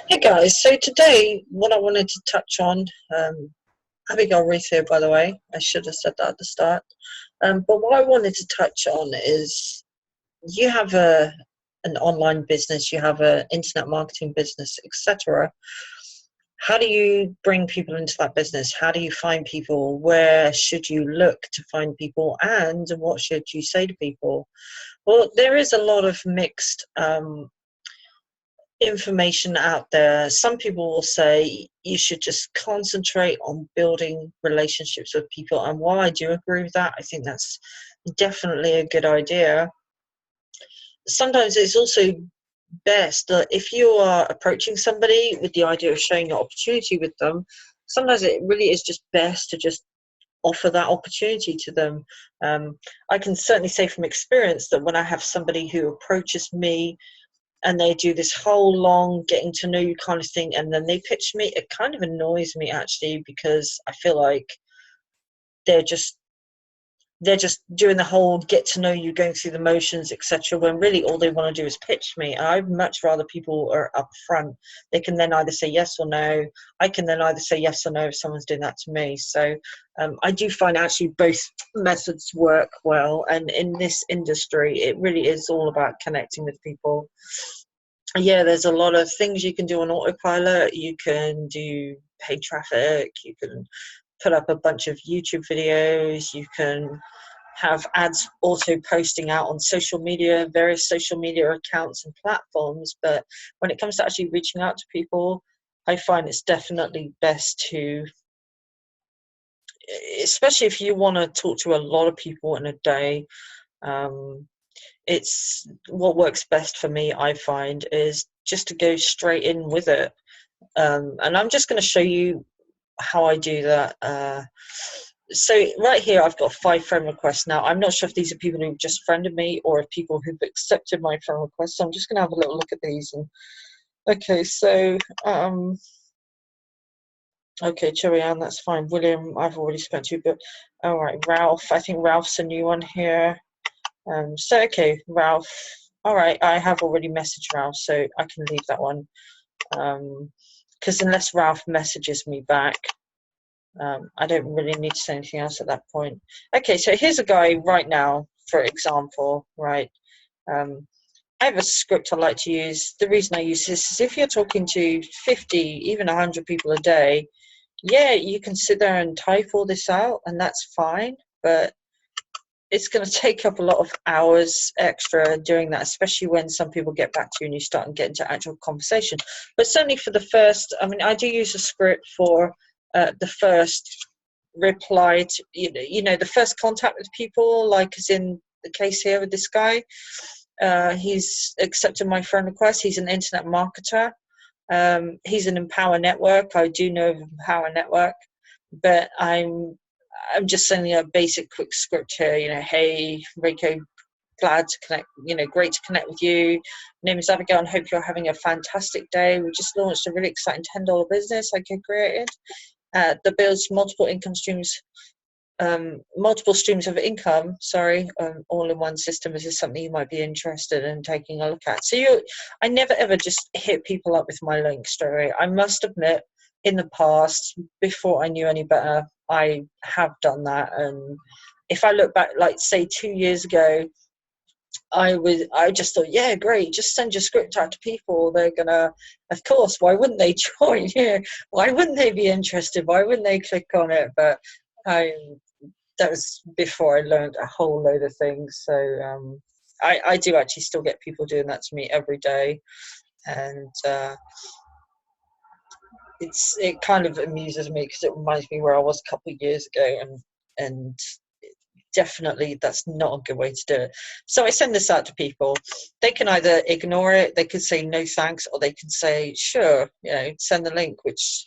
Hey guys, so today what I wanted to touch on, Abigail Reith here, by the way, I should have said that at the start. But what I wanted to touch on is you have an online business, you have an internet marketing business, etc. How do you bring people into that business? How do you find people? Where should you look to find people? And what should you say to people? Well, there is a lot of mixed information out there. Some people will say you should just concentrate on building relationships with people. And while I do agree with that, I think that's definitely a good idea. Sometimes it's also best that if you are approaching somebody with the idea of sharing an opportunity with them, sometimes it really is just best to just offer that opportunity to them. I can certainly say from experience that when I have somebody who approaches me and they do this whole long getting to know you kind of thing and then they pitch me, it kind of annoys me actually, because I feel like they're just they're just doing the whole get to know you, going through the motions, etc., when really all they want to do is pitch me. I'd much rather people are up front. They can then either say yes or no. I can then either say yes or no if someone's doing that to me. So I do find actually both methods work well, and in this industry it really is all about connecting with people. Yeah, there's a lot of things you can do on autopilot. You can do paid traffic, you can put up a bunch of YouTube videos, you can have ads auto posting out on social media, various social media accounts and platforms. But when it comes to actually reaching out to people, I find it's definitely best to, especially if you want to talk to a lot of people in a day, um, it's what works best for me, I find, is just to go straight in with it. And I'm just going to show you how I do that. So right here, I've got 5 friend requests. Now, I'm not sure if these are people who've just friended me or if people who've accepted my friend request. So I'm just going to have a little look at these. And okay, so okay, Cherry Ann, that's fine. William, I've already spoken to, but all right, Ralph. I think Ralph's a new one here. So okay, Ralph. All right, I have already messaged Ralph, so I can leave that one. Because unless Ralph messages me back, I don't really need to say anything else at that point. Okay, so here's a guy right now, for example, right? I have a script I like to use. The reason I use this is if you're talking to 50, even 100 people a day, yeah, you can sit there and type all this out, and that's fine, but it's going to take up a lot of hours extra doing that, especially when some people get back to you and you start and get into actual conversation. But certainly for the first, I mean, I do use a script for the first reply to, the first contact with people, like as in the case here with this guy. He's accepted my friend request. He's an internet marketer. He's an Empower Network. I do know of Empower Network, but I'm just sending a basic quick script here. Hey, Rico, glad to connect. Great to connect with you. My name is Abigail and hope you're having a fantastic day. We just launched a really exciting $10 business I co-created that builds multiple streams of income, all in one system. Is this something you might be interested in taking a look at? So I never ever just hit people up with my link straight away. I must admit, in the past, before I knew any better, I have done that. And if I look back, like say 2 years ago, I just thought, yeah, great, just send your script out to people. They're gonna, of course, why wouldn't they join here? Why wouldn't they be interested? Why wouldn't they click on it? But that was before I learned a whole load of things. So I do actually still get people doing that to me every day, and it kind of amuses me because it reminds me where I was a couple of years ago, and definitely that's not a good way to do it. So I send this out to people. They can either ignore it, they could say no thanks, or they can say sure, send the link, which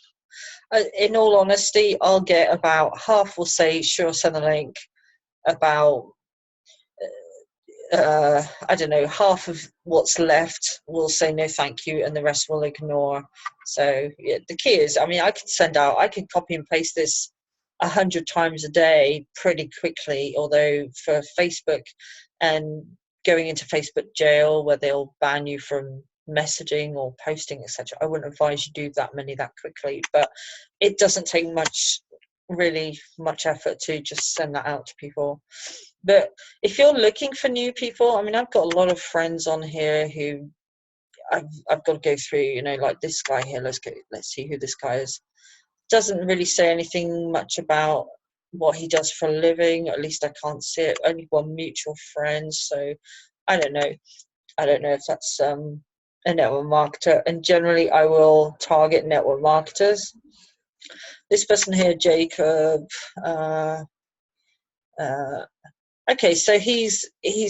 in all honesty, I'll get about half will say sure, send the link. About I don't know, half of what's left will say no thank you, and the rest will ignore. So yeah, the key is, I mean, I can copy and paste this 100 times a day pretty quickly, although for Facebook and going into Facebook jail where they'll ban you from messaging or posting, etc. I wouldn't advise you do that many that quickly, but it doesn't take really much effort to just send that out to people. But if you're looking for new people, I mean, I've got a lot of friends on here who I've got to go through, you know, like this guy here. Let's see who this guy is. Doesn't really say anything much about what he does for a living. At least I can't see it. Only one mutual friend, so I don't know. I don't know if that's a network marketer. And generally, I will target network marketers. This person here, Jacob. Okay, so he's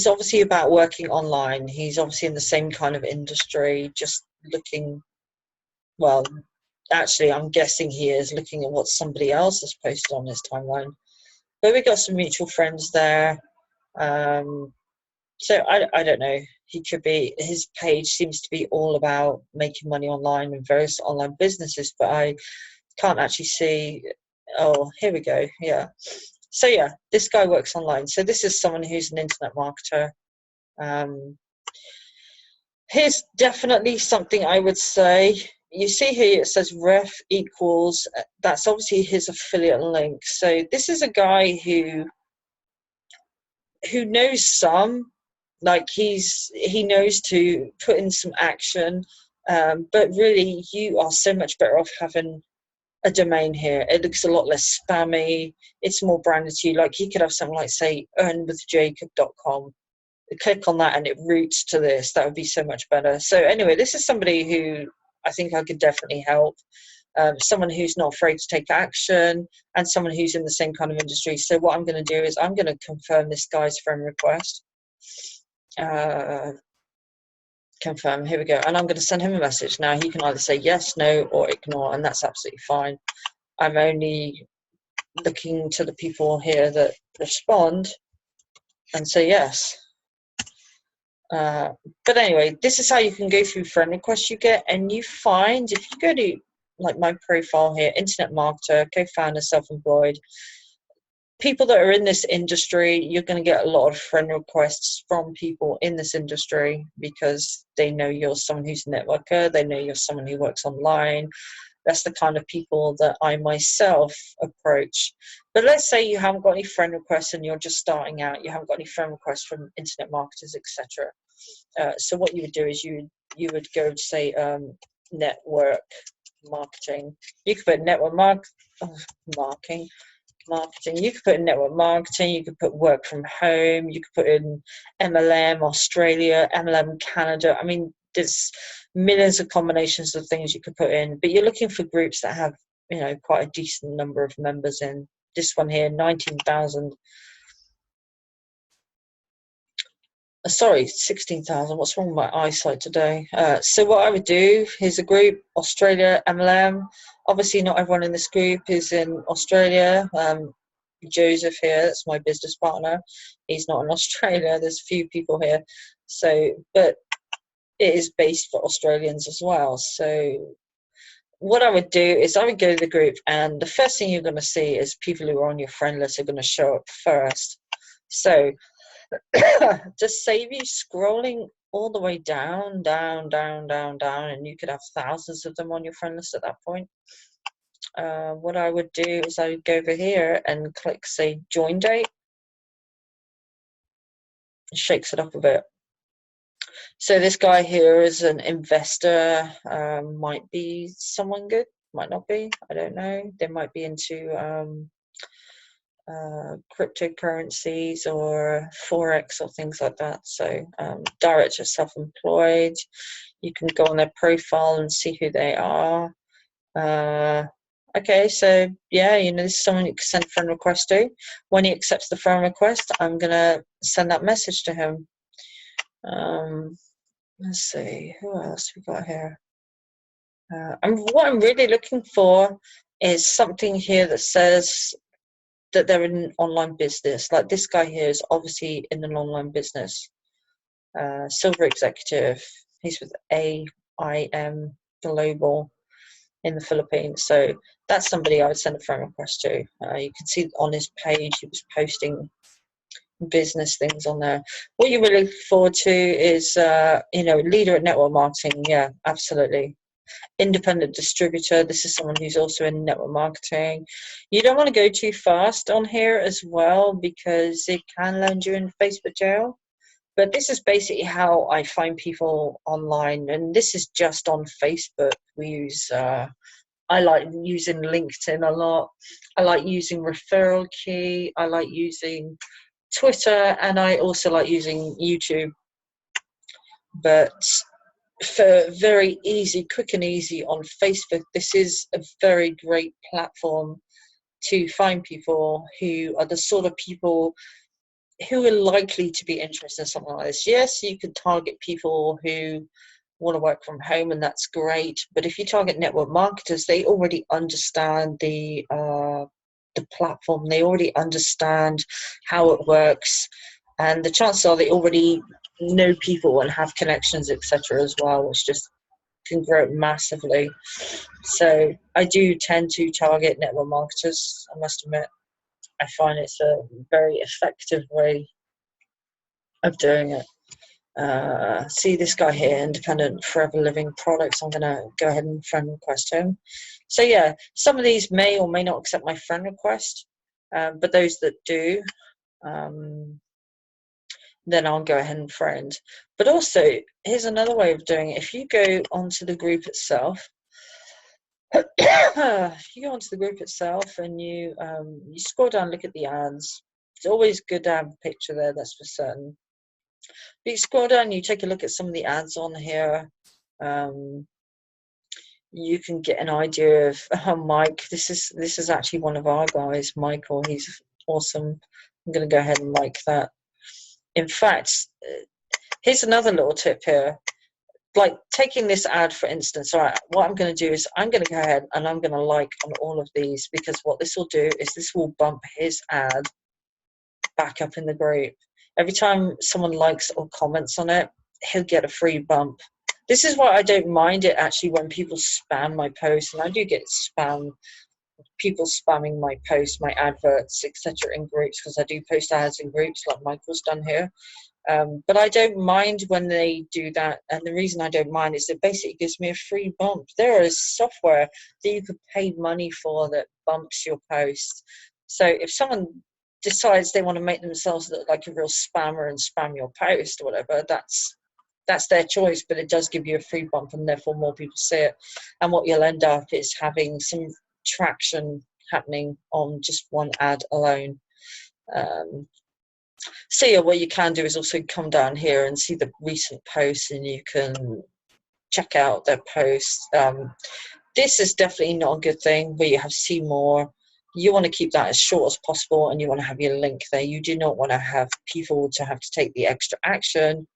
obviously about working online. He's obviously in the same kind of industry, just looking. Well, actually, I'm guessing he is looking at what somebody else has posted on his timeline. But we got some mutual friends there. So I don't know. He could be, his page seems to be all about making money online and various online businesses, but I can't actually see. Oh, here we go. Yeah. So yeah, this guy works online. So this is someone who's an internet marketer. Here's definitely something I would say. You see here it says ref equals, that's obviously his affiliate link. So this is a guy who knows some, like he knows to put in some action, but really you are so much better off having a domain here. It looks a lot less spammy. It's more branded to you. Like he could have something like, say, earnwithjacob.com. Click on that and it routes to this. That would be so much better. So anyway, this is somebody who I think I could definitely help. Someone who's not afraid to take action, and someone who's in the same kind of industry. So what I'm going to do is I'm going to confirm this guy's friend request. Confirm, here we go. And I'm going to send him a message. Now he can either say yes, no, or ignore, and that's absolutely fine. I'm only looking to the people here that respond and say yes. But anyway, this is how you can go through friend requests you get, and you find if you go to like my profile here, internet marketer, co-founder, self-employed, people that are in this industry, you're going to get a lot of friend requests from people in this industry because they know you're someone who's a networker, they know you're someone who works online. That's the kind of people that I myself approach. But let's say you haven't got any friend requests and you're just starting out, you haven't got any friend requests from internet marketers, etc. So what you would do is you would go to say network marketing. You could put network marketing. You could put in network marketing. You could put work from home. You could put in MLM Australia, MLM Canada. I mean, there's millions of combinations of things you could put in. But you're looking for groups that have, you know, quite a decent number of members in. This one here, 19,000. Sorry, 16,000. What's wrong with my eyesight today? So what I would do, here's a group, Australia, MLM. Obviously, not everyone in this group is in Australia. Joseph here, that's my business partner. He's not in Australia. There's a few people here. So, but it is based for Australians as well. So what I would do is I would go to the group, and the first thing you're going to see is people who are on your friend list are going to show up first. So just save you scrolling all the way down, and you could have thousands of them on your friend list at that point. What I would do is I would go over here and click, say, join date. It shakes it up a bit. So this guy here is an investor, might be someone good, might not be, I don't know. They might be into cryptocurrencies or forex or things like that. So director self-employed, you can go on their profile and see who they are. Okay, so yeah, you know, this is someone you can send a friend request to. When he accepts the friend request, I'm gonna send that message to him. Let's see, who else we got here? What I'm really looking for is something here that says that they're in an online business. Like this guy here is obviously in an online business. Silver executive. He's with AIM Global in the Philippines. So that's somebody I would send a friend request to. You can see on his page he was posting business things on there. What you really look forward to is, leader at network marketing. Yeah, absolutely. Independent distributor. This is someone who's also in network marketing. You don't want to go too fast on here as well, because it can land you in Facebook jail. But this is basically how I find people online, and this is just on Facebook. We use I like using LinkedIn a lot. I like using Referral Key. I like using Twitter, and I also like using YouTube. But for very easy, quick and easy on Facebook, this is a very great platform to find people who are the sort of people who are likely to be interested in something like this. Yes, you could target people who want to work from home, and that's great. But if you target network marketers, they already understand the platform. They already understand how it works, and the chances are they already know people and have connections, etc. as well, which just can grow massively. So I do tend to target network marketers, I must admit. I find it's a very effective way of doing it. See this guy here, Independent Forever Living Products. I'm going to go ahead and friend request him. So yeah, some of these may or may not accept my friend request, but those that do, then I'll go ahead and friend. But also, here's another way of doing it. If you go onto the group itself, if you go onto the group itself and you scroll down, look at the ads. It's always good to have a picture there, that's for certain. But you scroll down, you take a look at some of the ads on here. You can get an idea of Mike. This is actually one of our guys, Michael. He's awesome. I'm going to go ahead and like that. In fact, here's another little tip here. Like taking this ad, for instance, all right, what I'm going to do is I'm going to go ahead and I'm going to like on all of these, because what this will do is this will bump his ad back up in the group. Every time someone likes or comments on it, he'll get a free bump. This is why I don't mind it actually when people spam my posts, and I do get people spamming my posts, my adverts, etc. in groups, because I do post ads in groups like Michael's done here. But I don't mind when they do that, and the reason I don't mind is it basically gives me a free bump. There is software that you could pay money for that bumps your post. So if someone decides they want to make themselves look like a real spammer and spam your post or whatever, that's their choice, but it does give you a free bump, and therefore more people see it. And what you'll end up is having some traction happening on just one ad alone. So yeah, what you can do is also come down here and see the recent posts, and you can check out their posts. This is definitely not a good thing where you have see more. You want to keep that as short as possible, and you want to have your link there. You do not want to have people to have to take the extra action.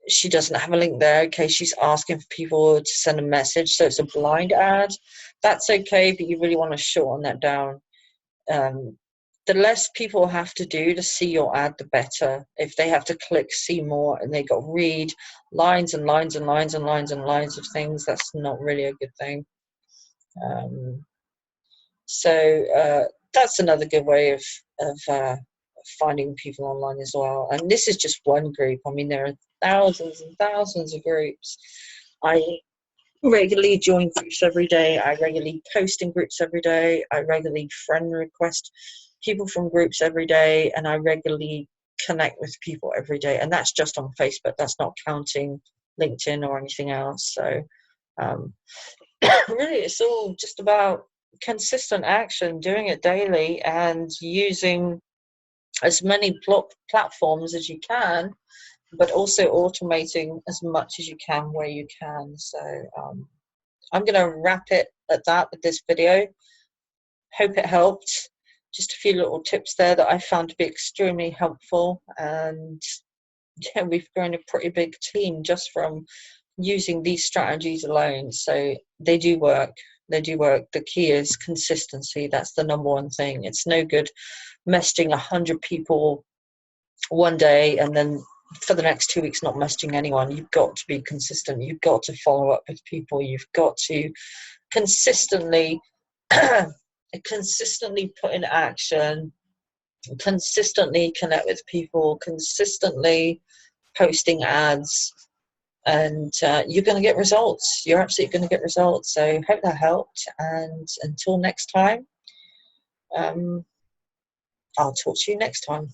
She doesn't have a link there. Okay, she's asking for people to send a message, so it's a blind ad. That's okay, but you really want to shorten that down. The less people have to do to see your ad, the better. If they have to click see more and they got read lines and lines and lines and lines and lines of things, that's not really a good thing. So that's another good way of finding people online as well. And this is just one group. I mean, there are thousands and thousands of groups. I regularly join groups every day. I regularly post in groups every day. I regularly friend request people from groups every day, and I regularly connect with people every day. And that's just on Facebook. That's not counting LinkedIn or anything else. So really, it's all just about consistent action, doing it daily, and using as many platforms as you can, but also automating as much as you can where you can. So I'm going to wrap it at that with this video. Hope it helped. Just a few little tips there that I found to be extremely helpful, and yeah, we've grown a pretty big team just from using these strategies alone. So they do work. They do work. The key is consistency. That's the number one thing. It's no good messaging 100 people one day and then for the next 2 weeks not messaging anyone. You've got to be consistent. You've got to follow up with people. You've got to consistently put in action consistently connect with people, consistently posting ads, and you're going to get results. You're absolutely going to get results. So hope that helped, and until next time, I'll talk to you next time.